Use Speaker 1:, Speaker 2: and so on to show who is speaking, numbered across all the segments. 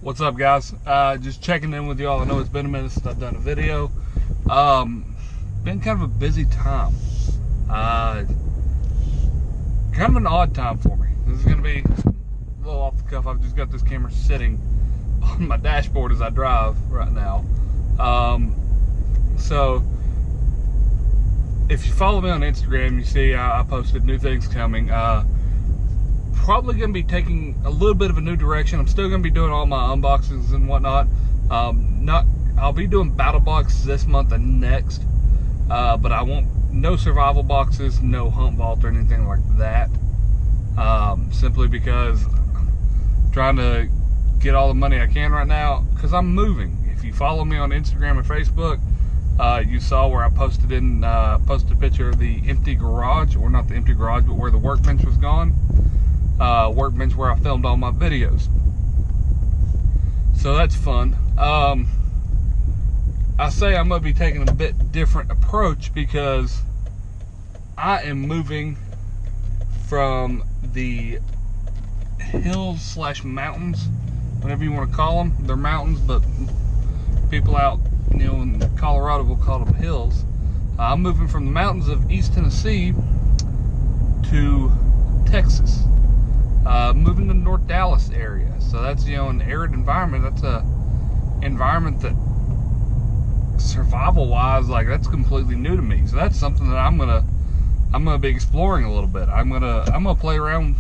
Speaker 1: What's up, guys? Just checking in with y'all. I know it's been a minute since I've done a video. Been kind of a busy time. Kind of an odd time for me. This is going to be a little off the cuff. I've just got this camera sitting on my dashboard as I drive right now. So if you follow me on Instagram, you see I posted new things coming. Probably going to be taking a little bit of a new direction. I'm still going to be doing all my unboxings and whatnot. I'll be doing battle box this month and next, but I won't, no survival boxes, no hunt vault or anything like that. Simply because I'm trying to get all the money I can right now because I'm moving. If you follow me on Instagram and Facebook, you saw where I posted a picture of the empty garage, or not the empty garage, but where the workbench was gone. Workbench where I filmed all my videos. So that's fun. I say I'm going to be taking a bit different approach because I am moving from the hills slash mountains, whatever you want to call them. They're mountains, but people out, in Colorado will call them hills. I'm moving from the mountains of East Tennessee to Texas. Moving to the North Dallas area. So that's, an arid environment. That's a environment that survival wise, that's completely new to me. So that's something that I'm gonna be exploring a little bit. I'm gonna play around.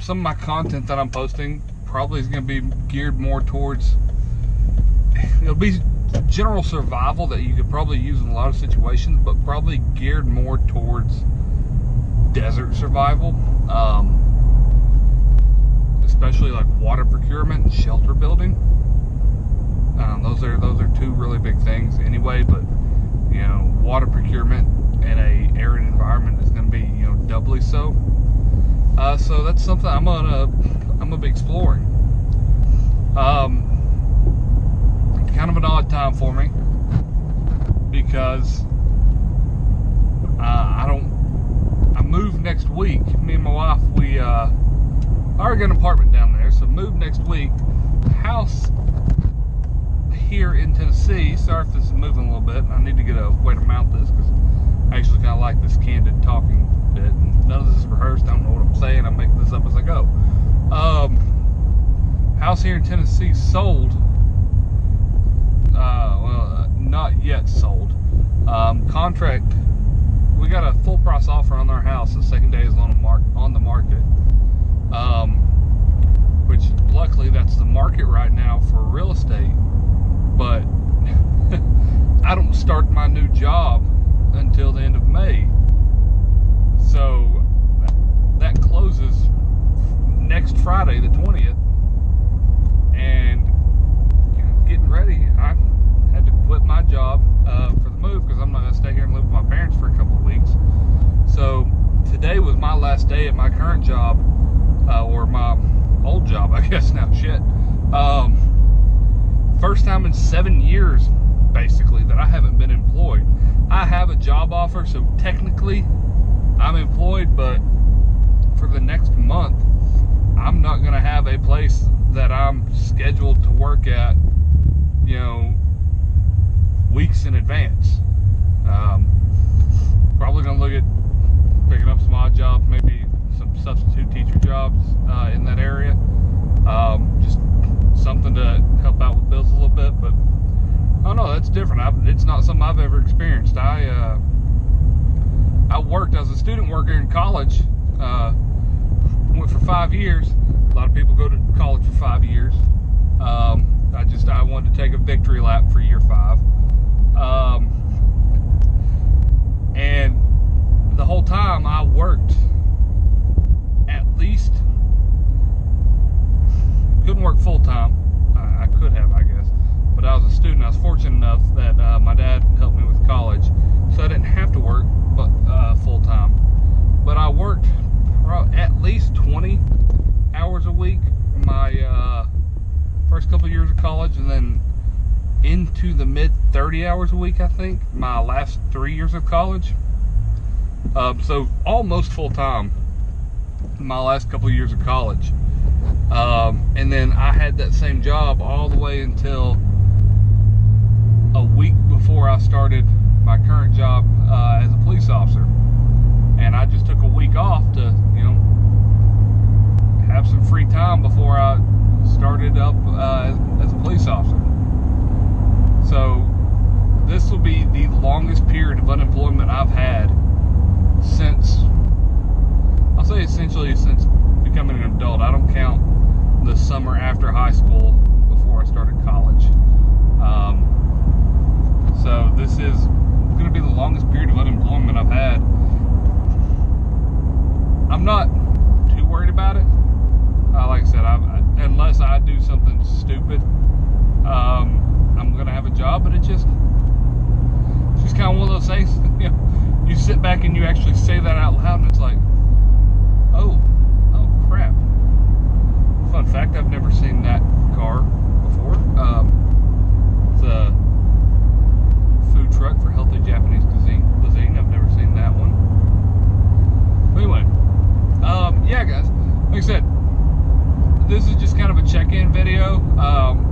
Speaker 1: Some of my content that I'm posting probably is gonna be geared more towards, it'll be general survival that you could probably use in a lot of situations, but probably geared more towards desert survival. Especially like water procurement and shelter building. Those are two really big things anyway, but water procurement in a arid environment is going to be doubly so. So that's something I'm gonna be exploring. Kind of an odd time for me because I move next week. Me and my wife, we already got an apartment down there, so move next week. House here in Tennessee. Sorry if this is moving a little bit. I need to get a way to mount this because I actually kind of like this candid talking bit. And none of this is rehearsed. I don't know what I'm saying. I'm making this up as I go. House here in Tennessee sold. Well, not yet sold. Contract. We got a full price offer on our house the second day is on the market. Which luckily that's the market right now for real estate, but I don't start my new job until the end of May, so that closes next Friday the 20th, and getting ready, I had to quit my job for the move because I'm not going to stay here and live with my parents for a couple of weeks. So today was my last day at my current job, or my old job, I guess now. Shit. First time in 7 years, basically, that I haven't been employed. I have a job offer, so technically I'm employed, but for the next month, I'm not going to have a place that I'm scheduled to work at, weeks in advance. Probably going to look at picking up some odd jobs, maybe some substitute teacher jobs in that area. Just something to help out with bills a little bit, but I don't know, that's different. It's not something I've ever experienced. I worked as a student worker in college, went for 5 years. A lot of people go to college for 5 years. I wanted to take a victory lap for year 5. And the whole time I worked at least, couldn't work full time. I could have, I guess, but I was a student. I was fortunate enough that my dad helped me with college, so I didn't have to work full time. But I worked at least 20 hours a week my first couple of years of college, and then into the mid 30 hours a week, I think, my last 3 years of college. So almost full time my last couple of years of college. And And then I had that same job all the way until a week before I started my current job as a police officer. And I just took a week off to, have some free time before I started up as a police officer. So this will be the longest period of unemployment I've had since, I'll say essentially since becoming an adult. I don't count the summer after high school before I started college. So this is going to be the longest period of unemployment I've had. I'm not too worried about it. Like I said, unless I do something stupid, I'm going to have a job, but it's just kind of one of those things, you sit back and you actually say that out loud and it's like, oh crap. Fun fact, I've never seen that car before. It's a food truck for healthy Japanese cuisine. I've never seen that one. But anyway, yeah guys, like I said, this is just kind of a check-in video,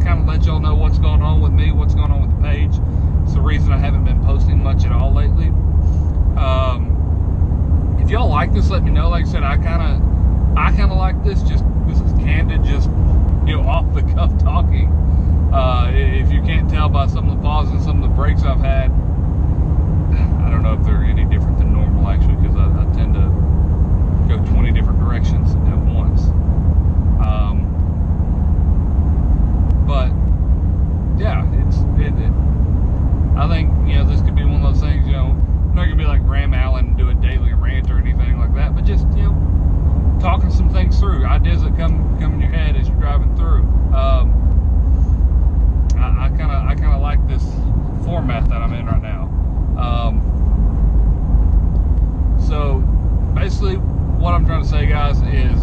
Speaker 1: kind of let y'all know what's going on with me, what's going on with the page. It's the reason I haven't been posting much at all lately. If y'all like this, let me know. Like I said, I kind of like this. This is candid, just off the cuff talking. If you can't tell by some of the pauses and some of the breaks I've had, I don't know if they're any different than normal actually, because I tend to go 20 different directions at once. But yeah, I think this could be one of those things. I'm not gonna be like Graham Allen and do a daily rant or anything like that, but just talking some things through, ideas that come in your head as you're driving through. I kind of like this format that I'm in right now. So basically, what I'm trying to say, guys, is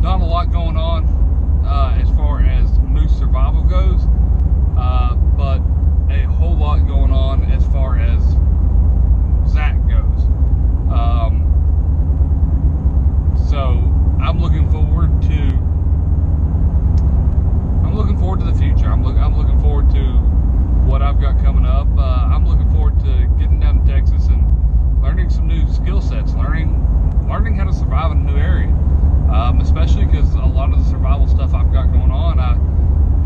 Speaker 1: not a lot going on as far as moose survival goes, but a whole lot going on as far as Zach goes. So I'm looking forward to the future. I'm looking forward to what I've got coming up. I'm looking forward to getting down to Texas and learning some new skill sets, learning how to survive in a new area. Especially because a lot of the survival stuff I've got going on, I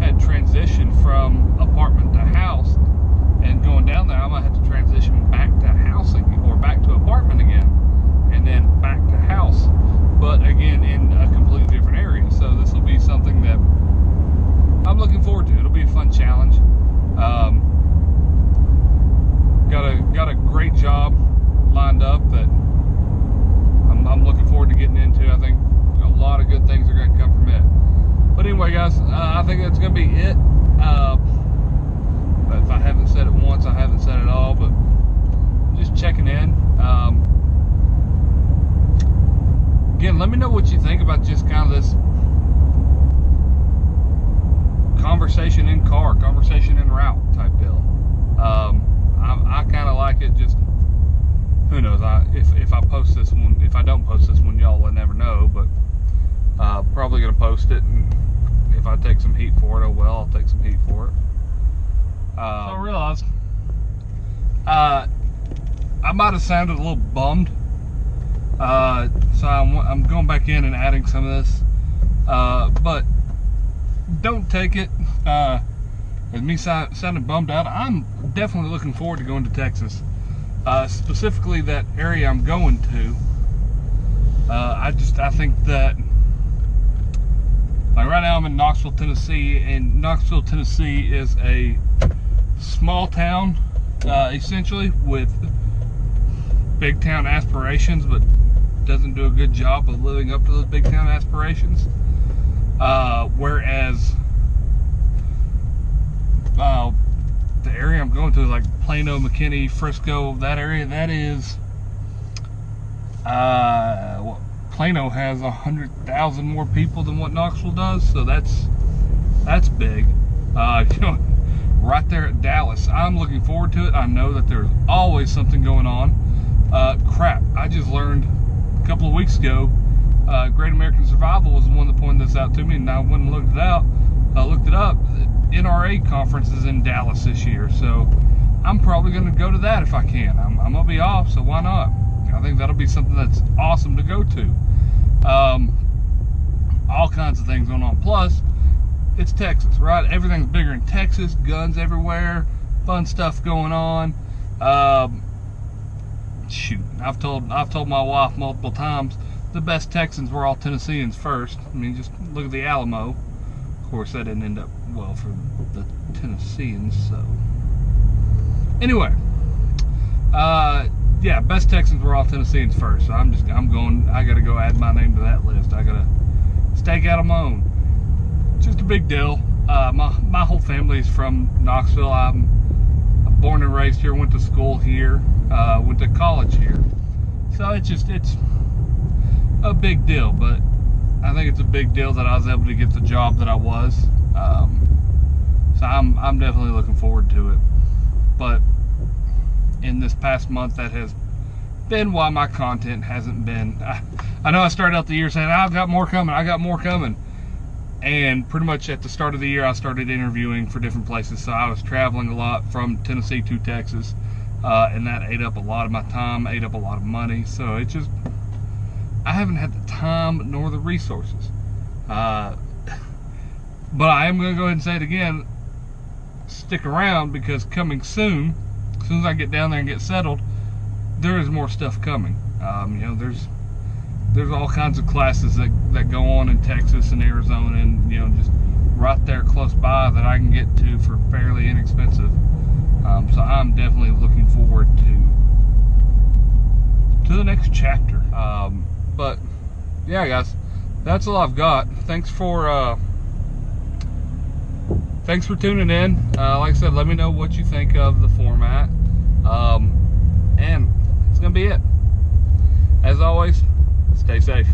Speaker 1: had transitioned from apartment to house, and going down there I might have to transition back to housing or back to apartment again, and then back to house, but again in a completely different area. So this will be something that I'm looking forward to. It'll be a fun challenge. Got a great job lined up that I'm looking forward to getting into. I think a lot of good things are going to come from it. But anyway, guys, I think that's going to be it. If I haven't said it once, I haven't said it all, but just checking in. Again, let me know what you think about just kind of this conversation in car, conversation en route type deal. I kind of like it. Just who knows? If I post this one, if I don't post this one, y'all will never know. But probably gonna post it, and if I take some heat for it, oh well, I'll take some heat for it. So I realized I might have sounded a little bummed. So I'm going back in and adding some of this, but don't take it as me sounding bummed out. I'm definitely looking forward to going to Texas, specifically that area I'm going to. I think that, like right now I'm in Knoxville, Tennessee, and Knoxville, Tennessee is a small town, essentially, with big town aspirations, but doesn't do a good job of living up to those big town aspirations. Whereas the area I'm going to is like Plano, McKinney, Frisco, that area. That is Plano has 100,000 more people than what Knoxville does, so that's big. Right there at Dallas. I'm looking forward to it. I know that there's always something going on. Crap, I just learned a couple of weeks ago, Great American Survival was the one that pointed this out out to me, and I went and looked it up. The NRA conference is in Dallas this year, so I'm probably going to go to that if I can. I'm going to be off, so why not? I think that'll be something that's awesome to go to. All kinds of things going on. Plus, it's Texas, right? Everything's bigger in Texas. Guns everywhere. Fun stuff going on. Shoot, I've told my wife multiple times the best Texans were all Tennesseans first. I mean, just look at the Alamo. Of course, that didn't end up well for the Tennesseans. So, anyway, yeah, best Texans were all Tennesseans first. So I got to go add my name to that list. I got to stake out on my own. Just a big deal. My whole family is from Knoxville. I'm born and raised here, went to school here, went to college here. So it's a big deal, but I think it's a big deal that I was able to get the job that I was. So I'm definitely looking forward to it. But in this past month, that has been why my content hasn't been. I know I started out the year saying, I've got more coming, and pretty much at the start of the year I started interviewing for different places, so I was traveling a lot from Tennessee to Texas, and that ate up a lot of my time, ate up a lot of money, so I haven't had the time nor the resources. But I am going to go ahead and say it again, stick around, because coming soon, as soon as I get down there and get settled, there is more stuff coming. You know, there's all kinds of classes that go on in Texas and Arizona, and you know, just right there close by that I can get to for fairly inexpensive. So I'm definitely looking forward to the next chapter. But yeah, guys, that's all I've got. Thanks for tuning in. Like I said, let me know what you think of the format. And it's gonna be it. As always, stay safe.